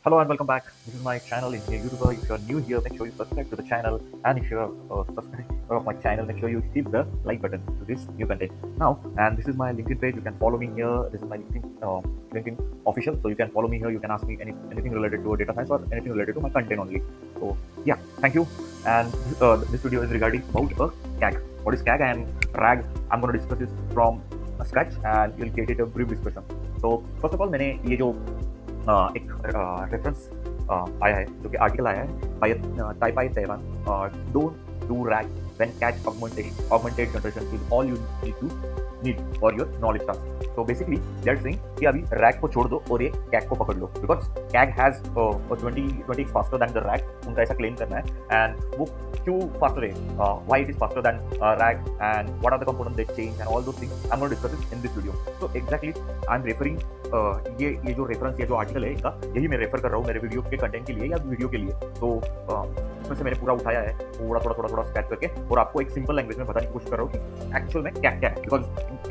Hello and welcome back. This is my channel in here, YouTuber. If you're new here, make sure you subscribe to the channel. And if you're subscriber of my channel, make sure you hit the like button to this new content. Now, and this is my LinkedIn page. You can follow me here. This is my LinkedIn official. So you can follow me here. You can ask me anything related to data science or anything related to my content only. So yeah, thank you. And this video is regarding about a CAG. What is CAG and RAG? I'm going to discuss this from scratch and you'll get it a brief discussion. So first of all, मैंने ये जो एक reference आया है जो कि article आया है by Taipei Taiwan don't do RAG when cache augmented generation is all you need for your knowledge task. तो बेसिकली दे आर सेइंग कि अभी रैग को छोड़ दो और ये कैग को पकड़ लो because CAG has 20 faster than the RAG. उनका ऐसा क्लेम करना है एंड वो क्यों फास्टर है, why it is faster than RAG and what are the component that change and all those things I am going to discuss in this video. So exactly I am referring ये जो reference ये जो article है इनका यही मैं refer कर रहा हूँ मेरे वीडियो के कंटेंट के लिए या वीडियो के लिए. तो इसमें से मैंने पूरा उठाया है थोड़ा स्क्रैच करके और आपको एक सिंपल लैंग्वेज में बताने की कोशिश कर रहा हूँ कि एक्चुअल में क्या क्या है. बिकॉज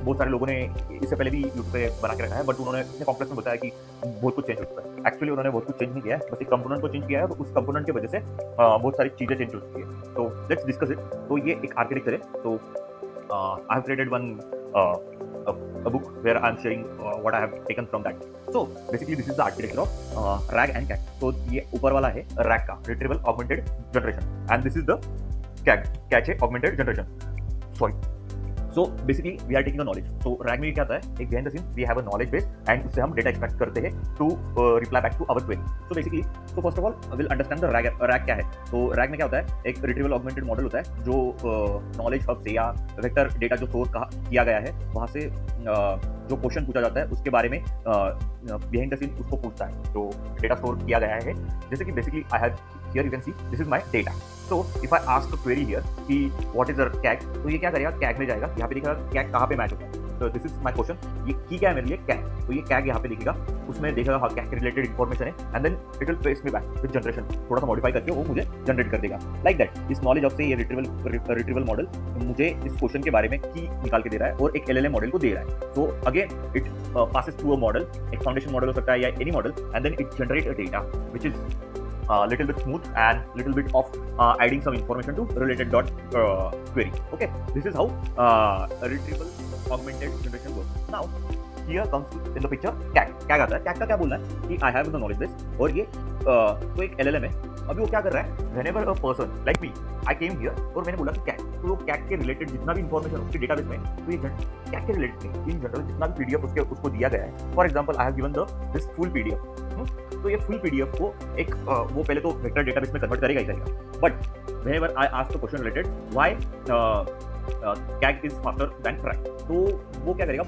बहुत सारे लोगों ने इससे पहले भी यूट्यूब पे बना के रखा है बट उन्होंने इतने कॉम्प्लेक्स में बताया कि बहुत कुछ चेंज हो चुका है. एक्चुअली उन्होंने बहुत कुछ चेंज नहीं किया है, बस एक कंपोनेंट को चेंज किया है. तो उस कंपोनेंट की वजह से बहुत सारी चीजें चेंज हो चुकी है. तो लेट्स डिस्कस इट. तो ये एक आर्किटेक्चर है. तो आई have created one a book where I'm sharing what I have taken from that. So basically this is the architecture of RAG and CAG. So ये ऊपर वाला है RAG का Retrieval Augmented Generation and this is the CAG Cache Augmented Generation. Sorry. So basically we are taking a knowledge. So RAG में क्या आता है, एक behind the scene we have a knowledge base and उससे हम data extract करते हैं to reply back to our query. So basically so first of all we'll understand the RAG क्या है. तो RAG में क्या होता है, एक retrieval augmented model होता है जो knowledge hub से या vector data जो store किया गया है वहाँ से जो क्वेश्चन पूछा जाता है उसके बारे में बिहाइंड द सीन उसको पूछता है जो डेटा स्टोर किया गया है. जैसे कि basically I have here you can see this is my data. So if I ask a query here कि व्हाट इज अ कैग, तो ये क्या करेगा, कैग में जाएगा, यहाँ पे दिखेगा कैग कहाँ पे मैच होता है. तो दिस इज माय क्वेश्चन, ये की क्या है मेरे लिए कैग. तो ये कैग यहाँ पे दिखेगा, उसमें देखेगा हाँ कैग के रिलेटेड इन्फॉर्मेशन है and then it will trace me back with generation. थोड़ा सा मॉडिफाई करके वो मुझे जनरेट कर देगा लाइक दैट. इस नॉलेज ऑफ से ये रिट्रीवल मॉडल मुझे इस क्वेश्चन के बारे में की निकाल के दे रहा है और एक एलएलएम मॉडल को दे रहा है. So again it passes through a model, एक फाउंडेशन मॉडल हो सकता है या any model and then it generate a data which is little bit smooth and little bit of adding some information to related dot query. Okay, this is how retrieval augmented generation works. Now here comes in the picture CAG. क्या आता है, CAG का क्या बोलना है कि I have the knowledge base और ये तो एक LLM है. अभी वो क्या कर रहा है, whenever a person like me I came here और मैंने बोला कि CAG, तो वो CAG के रिलेटेड जितना भी इन्फॉर्मेशन उसके डेटाबेस में, तो ये CAG के रिलेटेड इन जनरल जितना भी पीडीएफ उसको दिया गया है. For example I have given this full PDF. तो ये फुल पीडीएफ को एक वो पहले तो वेक्टर डेटाबेस में कन्वर्ट करेगा ही करेगा. But whenever I ask the question related why CAG is faster than RAG, तो वो क्या करेगा,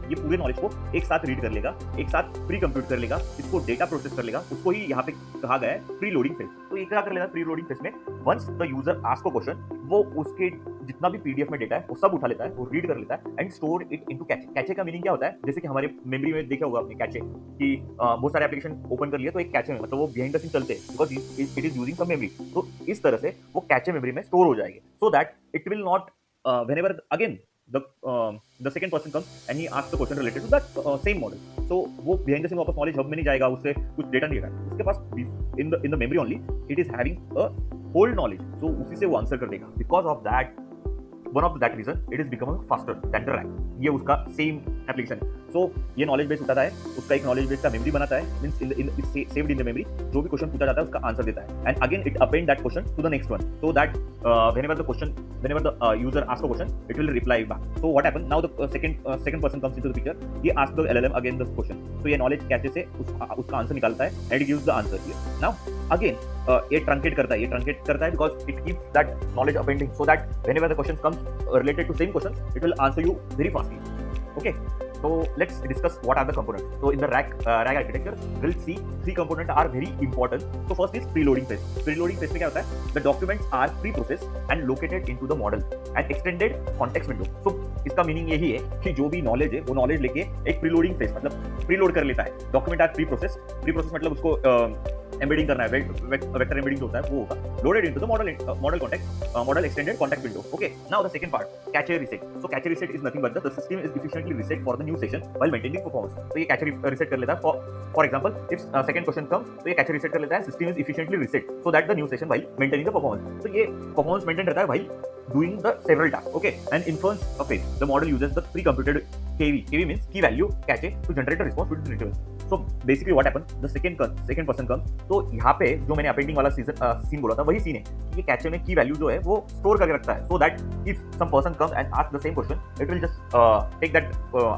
ये पूरे नॉलेज को एक साथ रीड कर लेगा, एक साथ प्री कंप्यूट कर लेगा, इसको डेटा प्रोसेस कर लेगा. उसको ही यहाँ पे कहा गया है प्री लोडिंग फेज. तो ये क्या कर लेगा, प्री लोडिंग फेज में once the user ask a question वो उसके जितना भी पीडीएफ में डेटा है वो सब उठा लेता है, वो रीड कर लेता है and store it into cache. Cache का मीनिंग क्या होता है, जैसे कि हमारे मेमोरी में देखा होगा आपने कैचे कि बहुत सारे एप्लीकेशन ओपन कर लिया तो एक कैचे में मतलब वो बिहाइंड द सीन चलते हैं because it is using some memory. तो इस तरह से वो कैचे मेमोरी में स्टोर हो जाएंगे सो that it will not whenever again the second person comes and he asks the question related to that same model. So वो behind the scene वापस knowledge hub में नहीं जाएगा, उससे कुछ डेटा नहीं लेगा, उसके पास in the memory only it is having a whole knowledge. So उसी से वो आंसर कर देगा. Because of that, one of that reason it is becoming faster than the RAG. ये उसका सेम एप्लीकेशन है. सो ये नॉलेज बेस उठाता है, उसका एक नॉलेज बेस का मेमोरी बनाता है, means saved in the memory. जो भी क्वेश्चन पूछा जाता है उसका आंसर देता है and again it append that question to the next one so that whenever the user asks a question it will reply back. So what happened now, the second person comes into the picture, he asks the LLM again the question. So ये knowledge cache से उसका answer निकालता है and it gives the answer here. Now again ये truncate करता है because it keeps that knowledge appending so that whenever the question comes related to same question it will answer you very fastly. Okay, so let's discuss what are the components. So in the RAG architecture we'll see three components are very important. So first is preloading phase. Preloading phase में क्या होता है, the documents are pre-processed and located into the model and extended context window. So इसका meaning यही है कि जो भी नॉलेज है वो नॉलेज लेके एक प्रीलोडिंग फेज मतलब प्रीलोड कर लेता है. डॉक्यूमेंट आर प्री प्रोसेस मतलब उसको एम्बेडिंग करना है, वेक्टर एम्बेडिंग होता है वो होगा loaded into the model context model extended contact window. Okay, now the second part, cache reset. So cache reset is nothing but the system is efficiently reset for the new session while maintaining performance. तो ये cache reset कर लेता है. For example if second question come, तो ये cache reset कर लेता है, system is efficiently reset so that the new session while maintaining the performance. तो ये परफॉर्मेंस मेंटेन रहता है while doing the several tasks. Okay, and inference phase, the model uses the pre-computed KV means key value cache to generate a response to the retrieval. So basically what happened, the second person comes. तो यहाँ पे जो मैंने appending वाला scene बोला था वही scene है कि ये कैचे में की वैल्यू जो है वो स्टोर करके रखता है, so that if some person comes and asks the same question, it will just take that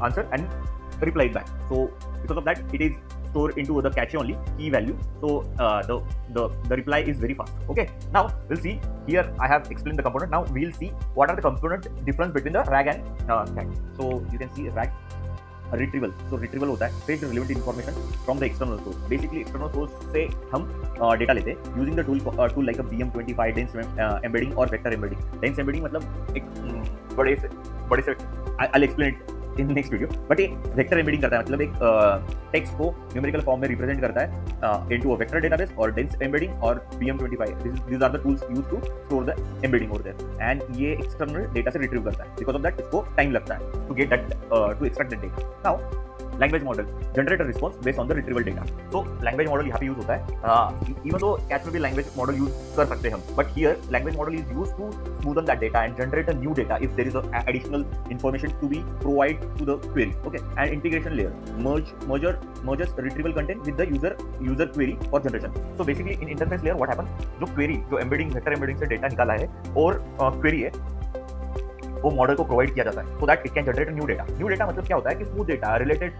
answer and reply it back. So because of that, it is stored into the cache only key value, so the reply is very fast. Okay, now we'll see here. I have explained the component. Now we'll see what are the component difference between the RAG and CAG. So you can see RAG retrieval. So retrieval होता है fetch relevant information from the external source. Basically external source से हम data लेते हैं using the tool like a BM25 dense embedding or vector embedding. Dense embedding मतलब एक बड़े से I'll explain it in next video. But ये vector embedding करता है, मतलब एक टेक्स्ट को न्यूमेरिकल फॉर्म में रिप्रेजेंट करता है इनटू अ वेक्टर डेटाबेस और डेंस एम्बेडिंग और BM25. these are the tools used to store the embedding over there. And ये एक्सटर्नल डेटा से रिट्रीव करता है. बिकॉज ऑफ दैट इसको टाइम लगता है to get that to extract that data. Now language model generate a response based on the retrieval data. तो language model यहाँ पे यूज होता है. इवन दो कैच में भी लैंग्वेज मॉडल यूज कर सकते हैं हम, but here language model is use to smoothen that data and generate a new data if there is a additional information to be provided to the query. Okay, and integration layer merges retrieval content with the user query for generation. So basically in interface layer what happens, जो query जो embedding vector embedding से data निकाला है और query है वो model को provide किया जाता है so that it can generate new data. New data मतलब क्या होता है कि smooth data related.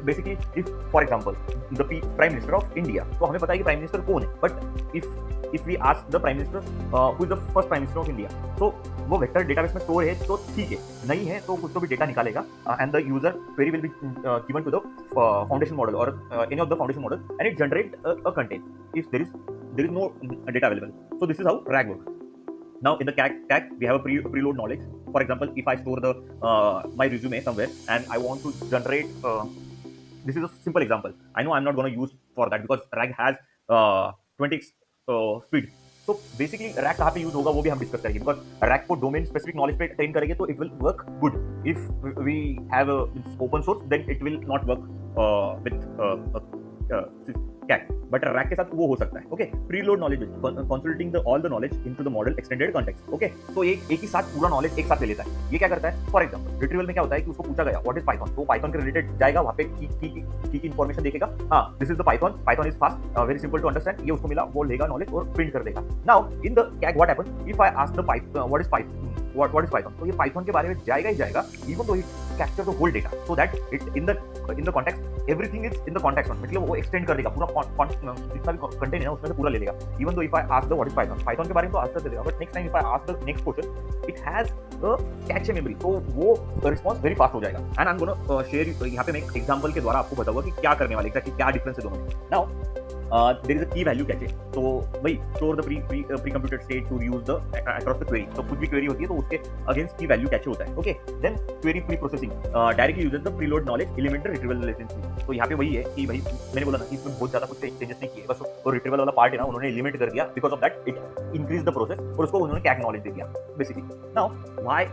Basically if for example the prime minister of India, तो हमें पता है कि प्राइम मिनिस्टर कौन है, but if we ask the prime minister who is the first prime minister of India, तो वो वेक्टर डेटाबेस में स्टोर है तो ठीक है, नहीं है तो कुछ तो भी डेटा निकालेगा and the user query will be given to the foundation model और any of the foundation model and it generate a content if there is no data available. So this is how RAG works. Now in the CAG we have a preload knowledge. For example, if I store the my resume somewhere and I want to generate this is a simple example. I know I'm not going to use for that because RAG has 20x speed. So basically RAG कहाँ पे use होगा वो भी हम discuss करेंगे, because RAG को domain specific knowledge पे train करेंगे तो it will work good. If we have open source then it will not work with CAG, but RAG के साथ वो हो सकता है. Okay, preload knowledge consolidating all the knowledge into the model extended context. Okay, तो एक ही साथ पूरा नॉलेज एक साथ ले लेता है. ये क्या करता है, फॉर एग्जांपल रिट्रीवल में क्या होता है कि उसको पूछा गया व्हाट इज पाइथन, तो पाइथन के रिलेटेड जाएगा वहां पे की इंफॉर्मेशन देखेगा. हाँ, this is the Python is fast, very simple to understand. ये उसको मिला, वो लेगा नॉलेज और प्रिंट कर देगा. Now in the CAG what happens if I ask the what is Python, what is Python, तो ये Python के बारे में जाएगा ही जाएगा, even though it captures the whole data, so that it in the context everything is in the context one. मतलब वो extend कर देगा पूरा जितना भी कंटेंट है ना उसमें से पूरा ले लेगा. even though if I ask the what is Python के बारे में तो आंसर दे देगा, but next time if I ask the next question it has a cache memory, तो वो रिस्पॉन्स वेरी फास्ट हो जाएगा. And I am gonna share यहाँ पे मैं एक एग्जांपल के द्वारा आपको बताऊंगा कि क्या करने वाले हैं, क्या डिफरेंस है दोनों में. Now there is a key value cache. तो भाई store the pre-computed state to use the across the query. तो कुछ भी query होती है तो उसके against key value cache होता है. Okay, then query pre-processing directly uses the preload knowledge element retrieval latency. तो यहाँ पे वही है कि भाई मैंने बोला ना कि इसमें बहुत ज्यादा कुछ चेंजेस नहीं किए, बस वो retrieval वाला पार्ट है ना उन्होंने एलिमिनेट कर दिया. Because of that it increase the process और उसको उन्होंने CAG नॉलेज दे दिया basically. Now why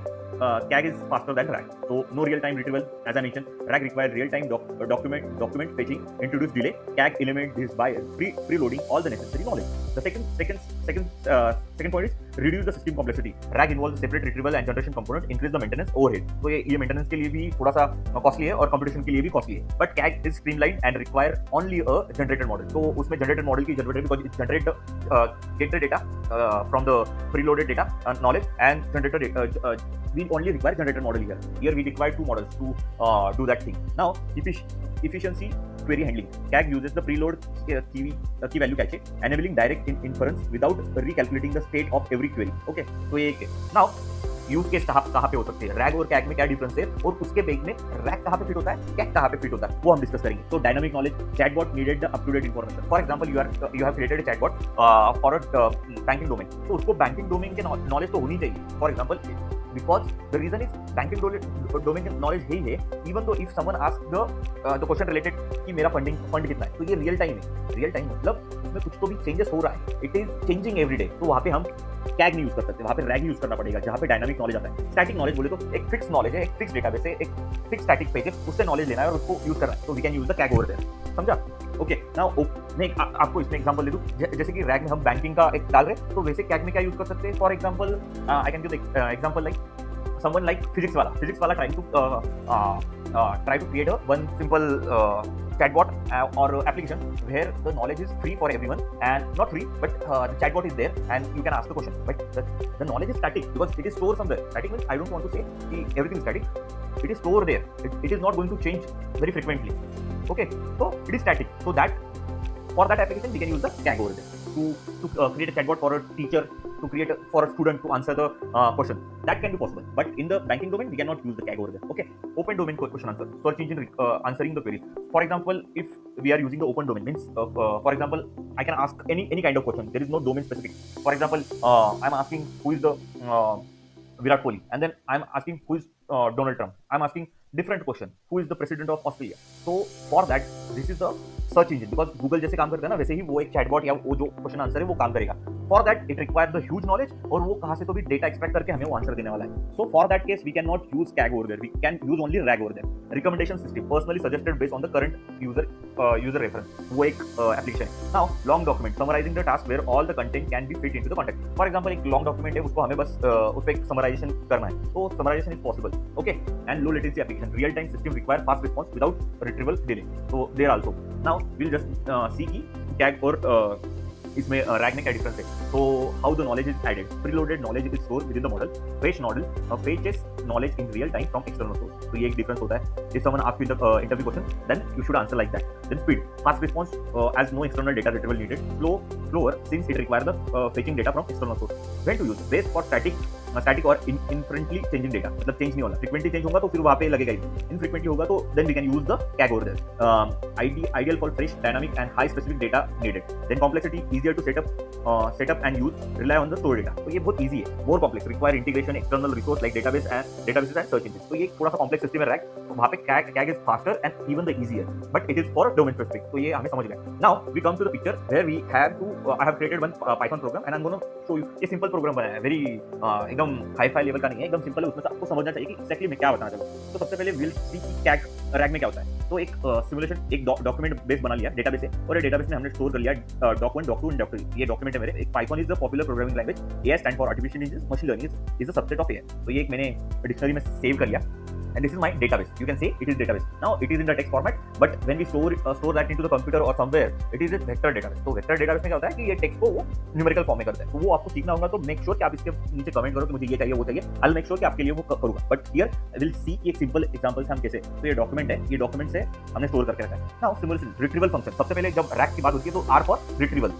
CAG is faster than RAG. So no real-time retrieval, as I mentioned. RAG requires real-time document fetching, introduce delay. CAG eliminate this by preloading all the necessary knowledge. The second point is reduce the system complexity. RAG involves separate retrieval and generation components, increase the maintenance overhead. तो ये maintenance के लिए भी थोड़ा सा costly है और computation के लिए भी costly है. But CAG is streamlined and require only a generated model. तो उसमें generated model की जरूरत है because it generate get the data from the preloaded data knowledge and generated we only require generated model here. Here we require two models to do that thing. Now efficiency query handling. CAG uses the preload key value cache, enabling direct inference without recalculating the state of every query. Okay, तो ये है. Now use case कहाँ पे हो सकते हैं, RAG और CAG में क्या डिफरेंस है और उसके बेस में RAG कहाँ पे फिट होता है, CAG कहाँ पे फिट होता है, वो हम डिस्कस करेंगे. तो dynamic knowledge, chatbot needed the up to date information. For example you have created a chatbot for a banking domain, तो उसको बैंकिंग डोमेन के नॉलेज तो होनी चाहिए. For example because the reason is banking domain knowledge ही है। Even though if someone ask the question related कि मेरा फंड कितना है, तो ये रियल टाइम है। रियल टाइम मतलब उसमें कुछ तो भी चेंजेस हो रहा है, it is changing every day. तो वहाँ पे हम कैग नहीं यूज कर सकते, वहाँ पे रैग यूज करना पड़ेगा, जहाँ पे डायनामिक नॉलेज आता है। स्टैटिक नॉलेज बोले तो एक फिक्स नॉलेज है, एक फिक्स डेटाबेस है, एक फिक्स स्टैटिक पेज है, उससे नॉलेज लेना है और उसको यूज करना है, तो we can use the CAG over there. समझा? ओके नाउ मैं आपको इसमें एग्जांपल दे दूं, जैसे कि रैग में हम बैंकिंग का एक डाल रहे हैं, तो वैसे कैग में क्या यूज कर सकते हैं। For example I can give example like someone like physics wala try to create a one simple chatbot or application where the knowledge is free for everyone, and not free but the chatbot is there and you can ask the question, but the knowledge is static because it is stored somewhere. Static means I don't want to say everything is static, it is stored there, it is not going to change very frequently. Okay, so it is static, so that for that application we can use the CAG over there to create a chatbot for a teacher, to create for a student to answer the question. That can be possible, but in the banking domain we cannot use the CAG over there. Okay, open domain question answer, search engine answering the query. For example, if we are using the open domain means for example I can ask any kind of question, there is no domain specific. For example, I'm asking who is the Virat Kohli, and then I'm asking who is Donald Trump. I'm asking different question, who is the president of Australia. So for that this is the search engine, because Google जैसे काम करता है ना, वैसे ही वो एक chatbot या वो जो क्वेश्चन आंसर है वो काम करेगा। For that it require the huge knowledge, और वो कहां से तो भी डेटा एक्सट्रैक्ट करके हमें वो आंसर देने वाला है। So for that case we can not use CAG over there, we can use only RAG over there. Recommendation system personally suggested based on the current user reference, वो एक application है। Now long document summarising the task where all the content can be fit into the context. For example एक long document है, उसको हमें बस उस पर एक समराइजेशन करना है, तो summarisation is possible. Okay, and low latency application, real time system require fast response without retrieval delay, so there also. Now we'll just see कि CAG और इसमें रैग में क्या डिफरेंस है। तो how the knowledge is added, preloaded knowledge is stored within the model, fetch knowledge in real time from external source. तो ये एक डिफरेंस होता है। If someone ask you the interview question then you should answer like that. Then speed, fast response as no external data retrieval needed, slower since it requires the fetching data from external source. When to use, best for static और infrequently changing data, मतलब change नहीं होगा, frequently change होगा तो फिर वहाँ पे लगेगा ही, infrequently होगा तो then we can use the CAG over there. Ideal for fresh, dynamic and high specific data needed. Then complexity, easier to set up and use, rely on the stored data. तो ये बहुत easy है. More complex, require integration external resource like databases and search engines. तो ये थोड़ा सा complex system है RAG, तो वहाँ पे CAG is faster and even the easier, but it is for domain specific. तो ये हमें समझ गए. Now we come to the picture where we have to I have created one Python program and I'm going to show you. ये simple program बनाया है, very एकदम hi fi level का नहीं है, एकदम सिंपल है। उसमें आपको समझना चाहिए कि एक्जैक्टली मैं क्या बताना चाहता हूँ। तो सबसे पहले विल सी कि कैग रैग में क्या होता है। तो एक सिमुलेशन, एक डॉक्यूमेंट बेस बना लिया डेटाबेस है, और ये डेटाबेस में हमने स्टोर कर लिया doc1, doc2 and doc3। ये डॉक्यूमेंट है मेरे। एक Python is the popular programming language, AI stand for artificial intelligence, machine learning is the subset of AI। तो ये एक मैंने डिक्शनरी में सेव कर लिया, and this is my database. You can say it is database. Now it is in the text format, but when we store that into the computer or somewhere, it is a vector database. तो vector database में क्या होता है कि ये text को वो numerical form में करता है। तो वो आपको सीखना होगा, तो मेक श्योर कि आप इसके नीचे कमेंट करो कि मुझे ये चाहिए वो चाहिए। आई विल मेक श्योर कि आपके लिए वो करूंगा। But here I will see कि एक सिंपल एग्जांपल से हम कैसे। तो ये डॉक्यूमेंट है, ये डॉक्यूमेंट से हमने स्टोर करके रखा है। Now simulation, retrieval function. सबसे पहले जब रैग की बात होती है तो R for retrieval,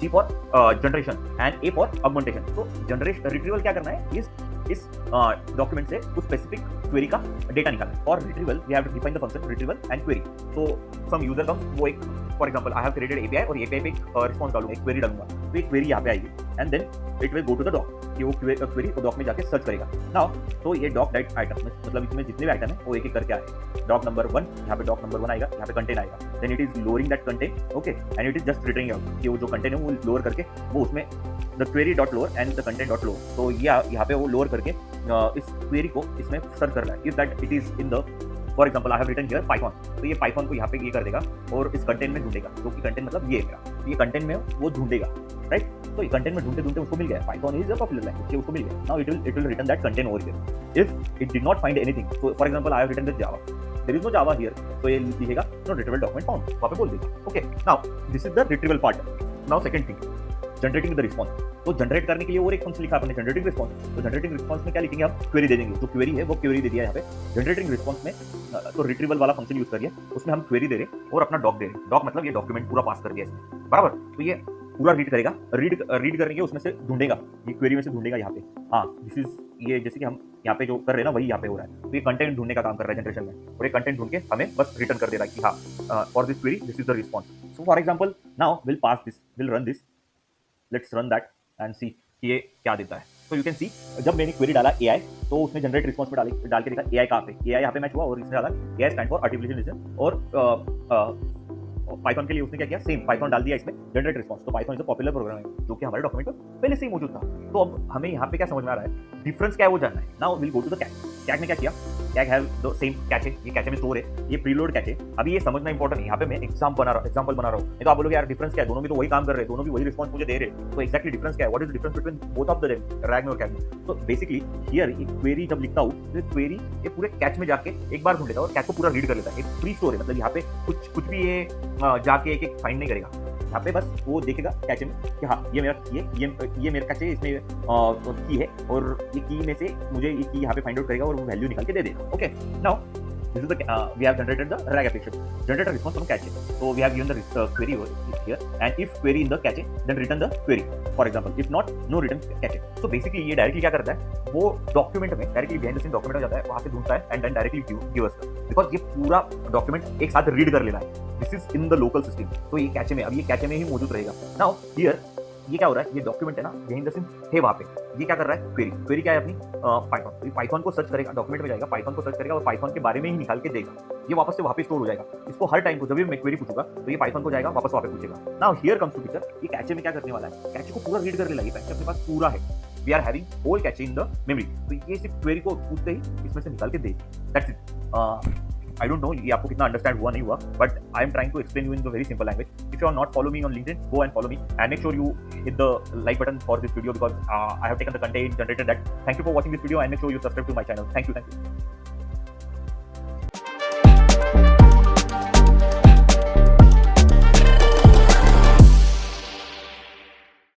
G for generation and A for augmentation. तो रिट्रीवल क्या करना है, इस डॉक्यूमेंट से उस स्पेसिफिक क्वेरी का डेटा निकालना है। और retrieval we have to define the function retrieval and query. तो सम यूजर कम्स, वो एक for example I have created API और API पे एक रिस्पॉन्स डालूंगा, एक क्वेरी डालूंगा, तो एक क्वेरी यहाँ पे आएगी and then it will go to the doc, कि वो क्वेरी को डॉक में जाके सर्च करेगा। नाउ तो ये डॉक डाइट आइटम, मतलब इसमें जितने भी आइटम है वो एक एक करके आएगा। डॉक नंबर 1, यहाँ पे डॉक नंबर 1 आएगा, यहाँ पे कंटेंट आएगा, then it is lowering that content, okay, and it is just returning out कि वो जो कंटेंट है वो लोअर करके वो उसमें the query dot lower and the content dot lower. तो यहाँ पे वो लोअर करके इस क्वेरी को इसमें सर्च कर रहा है। If that it is in the, for example I have written here Python, तो ये पाइथन को यहाँ पे ये कर देगा और इस कंटेंट में ढूंढेगा, जो कि कंटेंट मतलब ये है मेरा, ये कंटेंट में वो ढूंढेगा, राइट। तो ये कंटेंट में ढूंढते ढूंढते उसको मिल गया, Python is a popular language, उसको मिल गया। Now it will return that content over here. If it did not find anything, so for example I have written this Java, there is no Java here, तो ये लिखेगा no retrieval document found, वहां पे बोल देगा। Okay, now this is the retrieval part. Now second thing, generating the response. तो generate करने के लिए और एक फंक्शन लिखा आपने, जनरेटिंग रिस्पॉन्स। तो जनरेटिंग रिस्पॉन्स में क्या लिखेंगे आप, क्वेरी दे देंगे, जो क्वेरी है वो क्वेरी दे दिया यहाँ पे। जनरेटिंग रिस्पॉन्स में तो रिट्रीवल वाला फंक्शन यूज करिए, उसमें हम क्वेरी दे रहे हैं और अपना डॉक दे रहे हैं। डॉक मतलब ये डॉक्यूमेंट पूरा पास कर दिया इसमें, बराबर। तो ये पूरा रीड करेगा, रीड करने के उसमें से ढूंढेगा, ये क्वेरी में से ढूंढेगा यहाँ पे। हाँ, दिस इज ये जैसे कि हम यहाँ पे जो कर रहे हैं ना वही यहाँ पे हो रहा है। तो ये कंटेंट ढूंढने का काम कर रहा है जनरेशन में, और ये कंटेंट ढूंढ के हमें बस रिटर्न कर दे रहा है कि हाँ for this query this is the response. So for example now will pass this, will run this, let's run that and see कि ये क्या देता है। तो यू कैन सी जब मैंने क्वेरी डाला एआई तो उसने जनरेट रिस्पॉन्स में डाल के देखा एआई कहाँ पे, एआई यहाँ पे मैच हुआ और इसने डाला AI stand for artificial intelligence और पाइथन के लिए उसने क्या किया, सेम पाइथन डाल दिया इसमें जनरेट रिस्पॉन्स। तो Python is a popular programming जो कि हमारे डॉक्यूमेंट में पहले से ही मौजूद था। तो अब हमें यहाँ पे क्या समझ में आ रहा है, डिफरेंस क्या है वो जानना है। Now will go to the CAG. CAG ने क्या किया, CAG have the same cache, ये कैचे में स्टोर है, ये प्रीलोड कैचे। अभी ये समझना इंपॉर्टेंट है, यहाँ पे मैं एग्जांपल बना रहा हूँ। नहीं तो आप बोलोगे यार डिफरेंस क्या है, दोनों भी तो वही काम कर रहे हैं, दोनों भी वही रिस्पॉन्स मुझे दे रहे हैं, तो एक्जैक्टली डिफरेंस क्या है, what is the difference between both of the rag में और कैग में। तो बेसिकली हियर एक क्वेरी जब लिखता हूँ तो क्वेरी ये पूरे कैच में जाके एक बार ढूंढ लेता है और कैच को पूरा रीड कर लेता है। एक फ्री स्टोर है, मतलब यहाँ पे कुछ भी ये जाके एक फाइंड नहीं करेगा। यहाँ पे बस वो देखेगा कैचे में कि हाँ ये मेरा ये मेरा कैचे इसमें की है और ये की में से मुझे ये की यहाँ पे फाइंड आउट करेगा और वो वैल्यू निकाल के दे देगा। Okay, now this is the we have generated the RAG application, generate a response from cache. So we have given the query here, and if query in the cache, then return the query. For example, if not, no return cache. So basically ये directly क्या करता है, वो document में directly behind the scene document में जाता है, वहां से ढूंढता है and then directly give us, because ये पूरा डॉक्यूमेंट एक साथ रीड कर लेना है। This is in the local system, तो ये कैचे में, अब ये कैचे में ही मौजूद रहेगा। नाउ हियर ये क्या हो रहा है, ये डॉक्यूमेंट है ना बिहाइंड द सीन है वहां पे, ये क्या कर रहा है, क्वेरी। क्वेरी क्या है अपनी पाइथन, तो पाइथन को सर्च करेगा, डॉक्यूमेंट में जाएगा, पाइथन को सर्च करेगा और पाइथन के बारे में ही निकाल के देगा। ये वापस से वहां पे स्टोर हो जाएगा। इसको हर टाइम को जब भी मैं क्वेरी पूछूंगा तो ये पाइथन को जाएगा, वापस वहां पे पूछेगा। Now here comes to picture, ये कैचे में क्या करने वाला है, कैचे को पूरा रीड करने लगी, कैचे अपने पास पूरा है। We are having whole cache in the memory, तो ये सिर्फ क्वेरी को पूछते ही इसमें से निकाल के दे, that's it. I don't know ये आपको कितना अंडरस्टैंड हुआ नहीं हुआ, but I am trying to explain you in the very simple language. If you are not follow me on LinkedIn, go and follow me and make sure you hit the like button for this video because I have taken the content generated that. Thank you for watching this video and make sure you subscribe to my channel. Thank you.